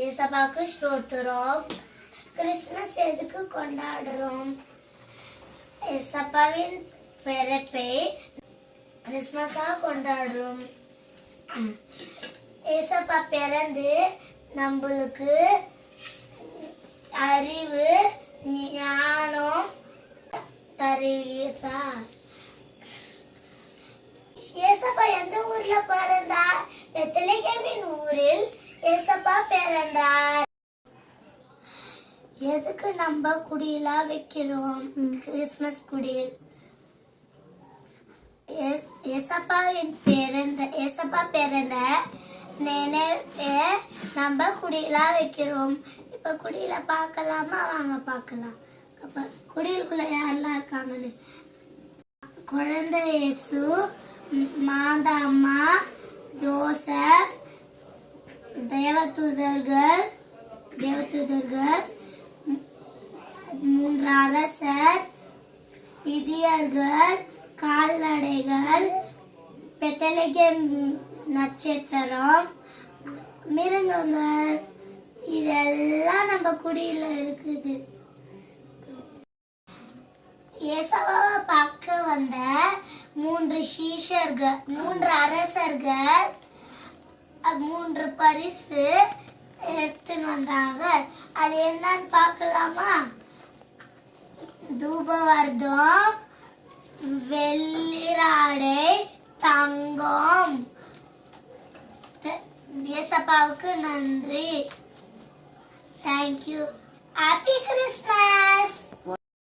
ஏசப்பாவுக்கு ஸ்தோத்திரம். கிறிஸ்மஸ் எதுக்கு கொண்டாடுறோம்? ஏசப்பாவின் பிறப்பை கிறிஸ்மஸா கொண்டாடுறோம். ஏசப்பா பிறந்து நம்மளுக்கு அறிவு ஞானம் தருகிறார். ஏசப்பா எந்த ஊர்ல பிறந்தார்? பெத்லகேமின் ஊரில் ஏசப்பா பிறந்தார். எதுக்கு நம்ம குடியெல்லாம் வைக்கிறோம்? கிறிஸ்மஸ் குடியில் ஏசப்பா பிறந்த நினைவே நம்ம குடியெல்லாம் வைக்கிறோம். இப்ப குடியில பார்க்கலாமா? வாங்க பார்க்கலாம். குடிலுக்குள்ள யாரெல்லாம் இருக்காங்கன்னு. குழந்தை இயேசு, மாதா அம்மா, ஜோசப், தேவதூதர்கள், 3 அரசர், இதியர்கள், கால்நடைகள், பெத்லகேம் நட்சத்திரம், மிருகங்கள், இதெல்லாம் நம்ம குடியில இருக்குது. ஏசப்பாவை பார்க்க வந்த 3 அரசர்கள் 3 பரிசு எடுத்துன்னு வந்தாங்க. அது என்னன்னு பார்க்கலாமா? தூபவர்தம், வெள்ளிராடை, தங்கம். ஏசப்பாவுக்கு நன்றி. தேங்க்யூ. Happy Christmas.